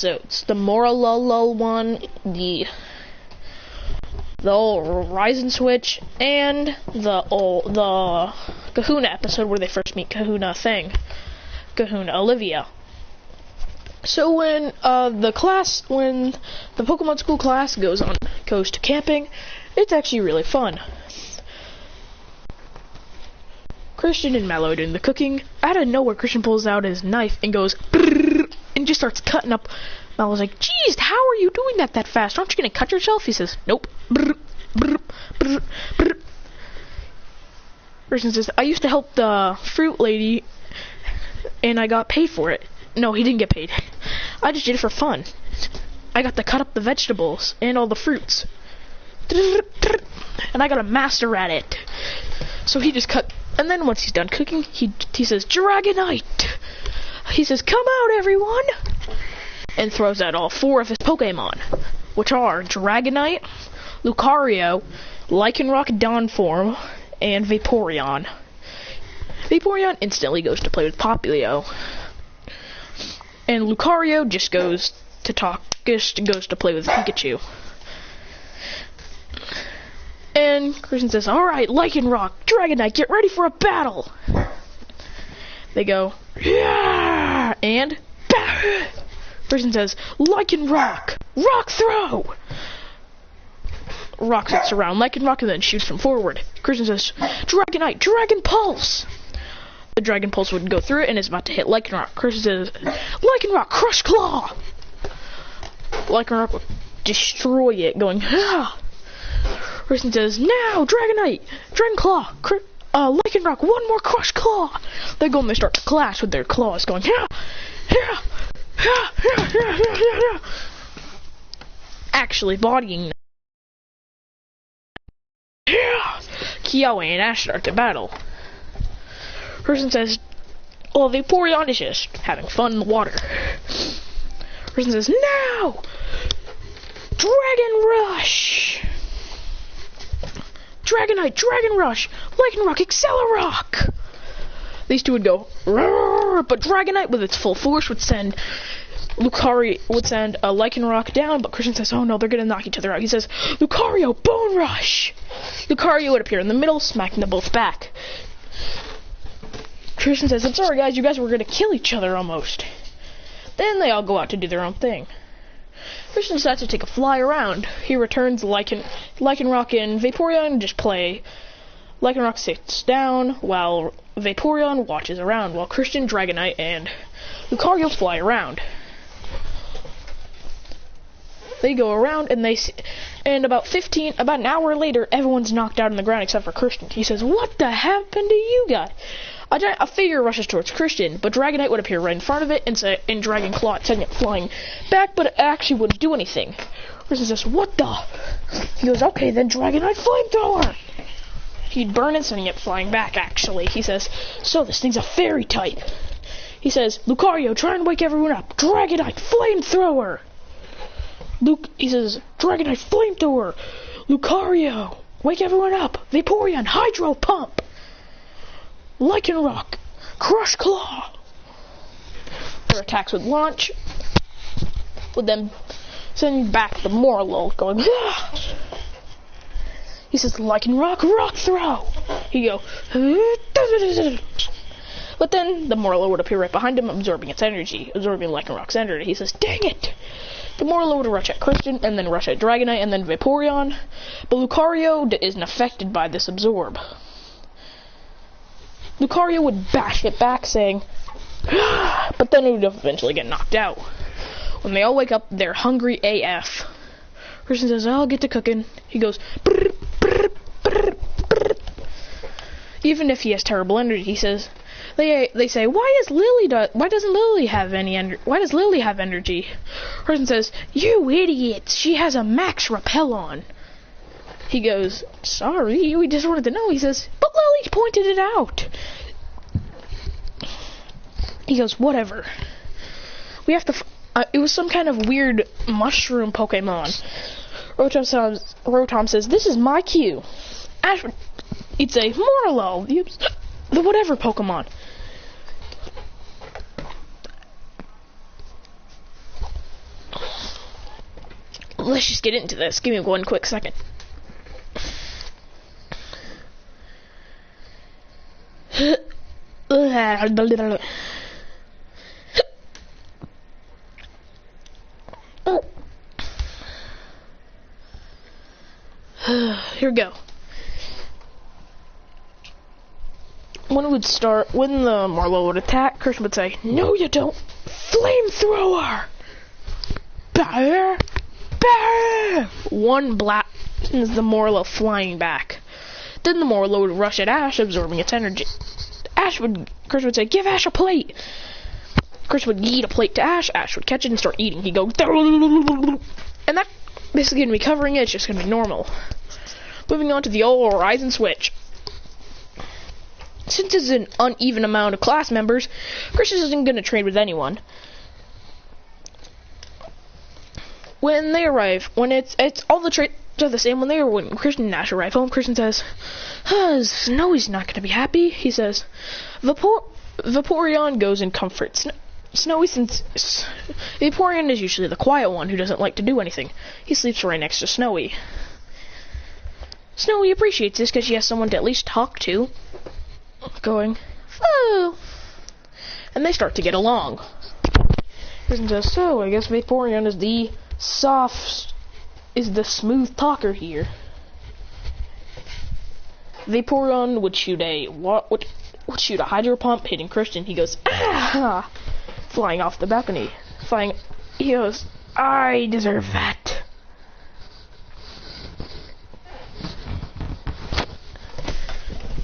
episodes. The Moralolo one, the old Rise and Switch, and the Kahuna episode where they first meet Kahuna Olivia. So when the Pokemon school class goes to camping, it's actually really fun. Christian and Mallow are doing the cooking. Out of nowhere, Christian pulls out his knife and goes brrr, and just starts cutting up. Mallow's like, "Geez, how are you doing that fast? Aren't you gonna cut yourself?" He says, "Nope." Brrr, brrr, brrr, brrr. Christian says, "I used to help the fruit lady, and I got paid for it." No, he didn't get paid. I just did it for fun. I got to cut up the vegetables and all the fruits, and I got a master at it. So he just cut. And then once he's done cooking, he says, "Dragonite!" He says, "Come out, everyone!" And throws out all 4 of his Pokemon, which are Dragonite, Lucario, Lycanroc Dawn form, and Vaporeon. Vaporeon instantly goes to play with Popplio. And Lucario just goes to play with Pikachu. And Christian says, "Alright, Lycanroc, Dragonite, get ready for a battle!" They go, "Yeah!" And bah! Christian says, "Lycanroc, Rock Throw!" Rock hits around Lycanroc and then shoots from forward. Christian says, "Dragonite, Dragon Pulse!" The Dragon Pulse would go through it and is about to hit Lycanroc. Christian says, "Lycanroc, Crush Claw!" Lycanroc would destroy it, going, "Ah!" Christian says, "Now, Dragonite, Dragon Claw, Lycanroc, one more Crush Claw!" They go and they start to clash with their claws, going, "Yeah, yeah, yeah, yeah, yeah, yeah, yeah, yeah." Actually bodying them. Yeah! Kiawe and Ash start to battle. Christian says, "Oh, Vaporeon is just having fun in the water." Christian says, "Now! Dragon Rush! Dragonite, Dragon Rush, Lycanroc, Accelerock!" These two would go, "Roar," but Dragonite with its full force would send Lycanroc down, but Christian says, "Oh no, they're gonna knock each other out." He says, "Lucario, Bone Rush!" Lucario would appear in the middle, smacking them both back. Christian says, "I'm sorry guys, you guys were gonna kill each other almost." Then they all go out to do their own thing. Christian decides to take a fly around. He returns Lycanroc and Vaporeon just play. Lycanroc sits down while Vaporeon watches around, while Christian, Dragonite, and Lucario fly around. They go around and about an hour later, everyone's knocked out on the ground except for Christian. He says, "What the happened to you guys?" A figure rushes towards Christian, but Dragonite would appear right in front of it and Dragon Claw, sending it flying back, but it actually wouldn't do anything. Christian says, "What the?" He goes, "Okay, then Dragonite Flamethrower!" He'd burn it, sending it flying back, actually. He says, "So this thing's a fairy type." He says, "Lucario, try and wake everyone up. Dragonite Flamethrower!" He says, "Dragonite Flamethrower! Lucario, wake everyone up. Vaporeon, Hydro Pump! Lycanroc, Crush Claw!" Their attacks would launch, with them sending back the Morlul, going, "Ah!" He says, "Lycanroc, Rock Throw!" He go, but then the Morlul would appear right behind him, absorbing Lycanroc's energy. He says, "Dang it!" The Morlul would rush at Christian, and then rush at Dragonite, and then Vaporeon, but Lucario isn't affected by this absorb. Lucario would bash it back, saying, "Ah!" But then it would eventually get knocked out. When they all wake up, they're hungry AF. Christian says, "I'll get to cooking." He goes, "Brr, brr, brr, brr." Even if he has terrible energy, he says, they say, why does Lily have energy? Christian says, "You idiots, she has a max repel on." He goes, "Sorry, we just wanted to know." He says, "But Lily pointed it out." He goes, "Whatever. We have to." It was some kind of weird mushroom Pokemon. Rotom says, "This is my cue." Ash would say, "Morlul, the whatever Pokemon." let's just get into this. Give me one quick second. Here we go. When the Marlowe would attack, Christian would say, "No, you don't. Flamethrower!" Bah! Bah! One blast sends the Marlowe flying back. Then the Marlowe would rush at Ash, absorbing its energy. Christian would say, "Give Ash a plate." Christian would eat a plate to Ash. Ash would catch it and start eating. He'd go, and that basically gonna be covering it. It's just gonna be normal. Moving on to the old Horizon Switch. Since there's an uneven amount of class members, Christian isn't going to trade with anyone. When they arrive, when it's all the traits are the same. When Christian and Ash arrive home, Christian says, "Snowy's not going to be happy." He says, "Vaporeon goes in comfort. Snowy, since Vaporeon is usually the quiet one who doesn't like to do anything. He sleeps right next to Snowy. Snowy appreciates this because she has someone to at least talk to." Going, "Oh," and they start to get along. Christian says, "So I guess Vaporeon is the smooth talker here." Vaporeon would shoot a hydro pump, hitting Christian. He goes, "Ah!" flying off the balcony. He goes, "I deserve that."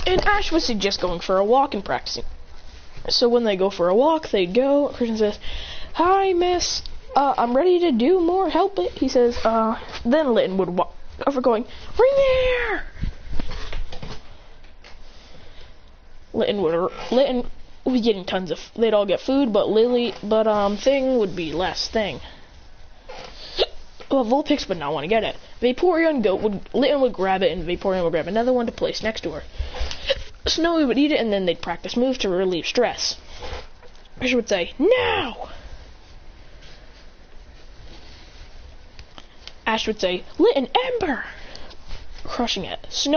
And Ash would suggest going for a walk and practicing. So when they go for a walk, they go. Christian says, "Hi, miss. I'm ready to do more. Help it." He says, then Litten would walk over going, "Ring there!" Litten would be getting tons of, they'd all get food, but Thing would be less Thing. Well, Vulpix would not want to get it. Litten would grab it, and Vaporeon would grab another one to place next to her. Snowy would eat it, and then they'd practice moves to relieve stress. Christian would say, "Now!" Ash would say, "Litten Ember!" crushing it. Ash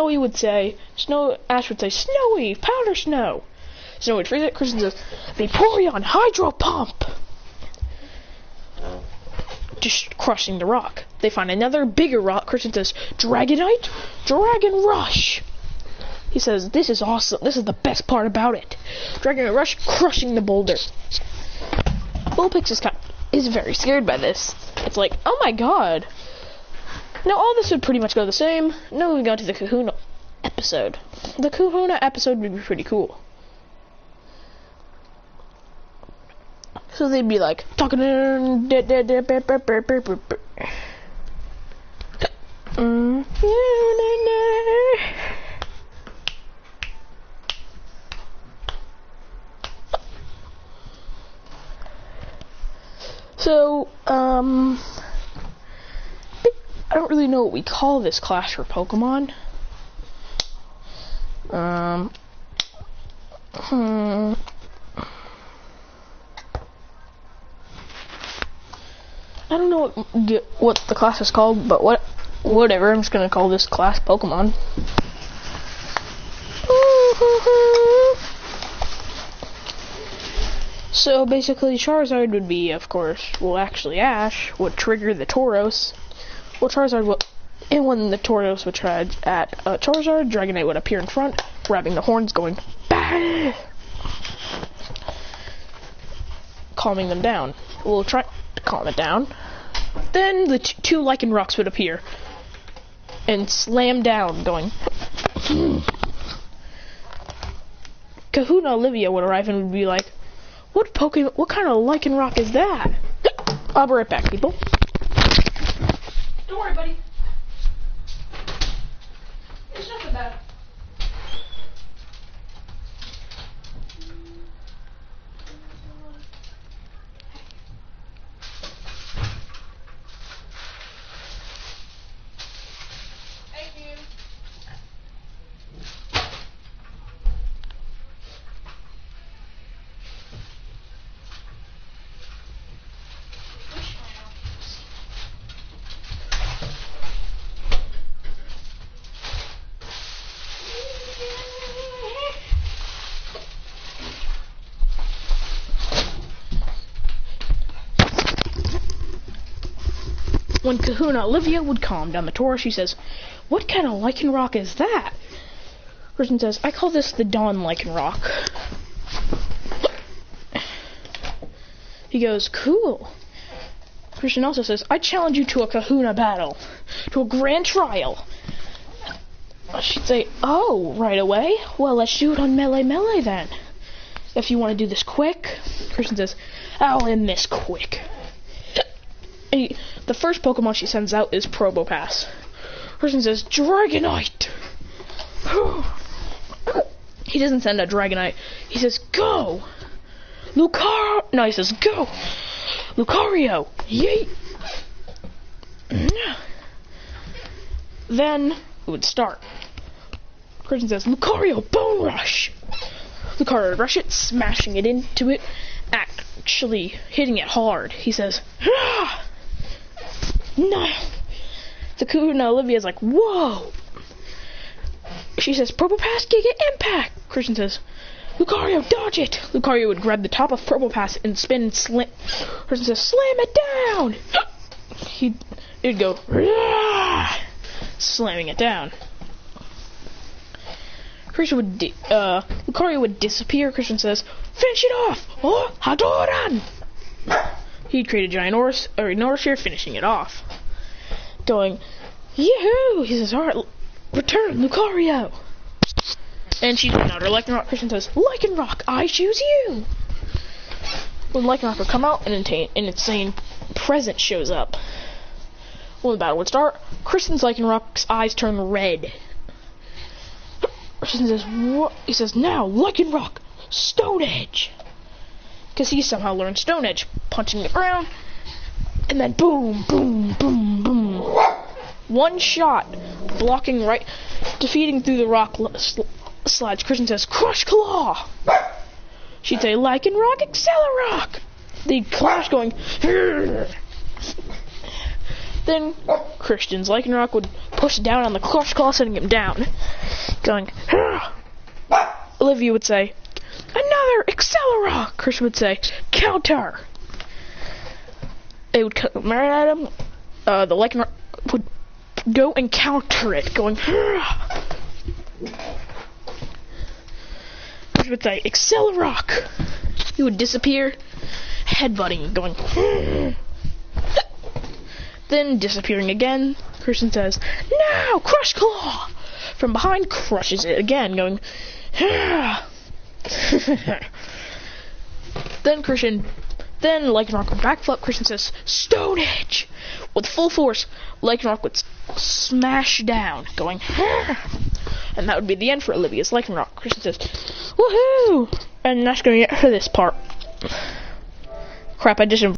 would say, "Snowy, powder snow!" Snowy would freeze it. Christian says, "Vaporeon, hydro pump!" Just crushing the rock. They find another bigger rock. Christian says, "Dragonite, Dragon Rush!" He says, "This is awesome. This is the best part about it." Dragon Rush crushing the boulder. Vulpix is very scared by this. It's like, oh my god. Now all this would pretty much go the same. Now we've gone to the Kahuna episode. The Kahuna episode would be pretty cool. So they'd be like, talking So, I don't really know what we call this class for Pokemon. I don't know what the class is called, but whatever. I'm just gonna call this class Pokemon. So basically, Charizard would be, of course, actually Ash would trigger the Tauros. Well, Charizard would, and when the Tauros would try at Charizard, Dragonite would appear in front, grabbing the horns, going, "Bah!" calming them down. We'll try to calm it down. Then the two Lycanrocs would appear and slam down, going. Kahuna Olivia would arrive and would be like, What kind of Lycanroc is that?" I'll be right back, people. Don't worry, buddy. It's nothing bad. Thank you. when Kahuna Olivia would calm down the Taurus, she says, "What kind of Lycanroc is that?" Christian says, "I call this the Dawn Lycanroc." He goes, "Cool." Christian also says, "I challenge you to a Kahuna battle, to a grand trial." She'd say, "Oh, right away? Well, let's do it on Melee then. If you want to do this quick." Christian says, "I'll end this quick." The first Pokemon she sends out is Probopass. Christian says, "Dragonite." He doesn't send a Dragonite. He says, "Go." No, he says, "Go. Lucario, yeet." Then it would start. Christian says, "Lucario, Bone Rush." Lucario would rush it, smashing it into it, actually hitting it hard. He says, "Ah!" No. The Kahuna Olivia's like, "Whoa." She says, "Probopass, Giga Impact." Christian says, "Lucario, dodge it." Lucario would grab the top of Probopass and spin and slam. Christian says, "Slam it down." It'd go, "Rah!" slamming it down. Lucario would disappear. Christian says, "Finish it off." "Oh, Hadoran." He'd create a giant Norsphere, finishing it off. Going, "Yahoo!" He says, "Alright, return, Lucario." And she's out her Lycanroc. Christian says, "Lycanroc, I choose you." When Lycanroc would come out, an insane present shows up. When the battle would start, Christian's Lycanroc's eyes turn red. Christian says, "What?" He says, "Now, Lycanroc, Stone Edge." Because he somehow learned Stone Edge, punching the ground, and then boom, boom, boom, boom. One shot, blocking right, defeating through the rock slides. Christian says, "Crush Claw." She'd say, "Lycanroc, Accelerock." They'd clash going, "Hurr." Then Christian's Lycanroc would push down on the Crush Claw, setting him down. Going, "Hurr." Olivia would say, "Another Accelerock." Christian would say, "Counter." They would come right at him. The Lycanroc would go and counter it, going, "Hurr." Christian would say, "Accelerock." He would disappear, headbutting, going, "Hurr." Then disappearing again. Christian says, "Now, Crush Claw." From behind, crushes it again, going, "Hurr." Then Lycanroc would backflip. Christian says, "Stone Edge." With full force, Lycanroc would smash down, going, "Hurr." And that would be the end for Olivia's Lycanroc. Christian says, "Woohoo!" And that's going to be it for this part. Crap, I just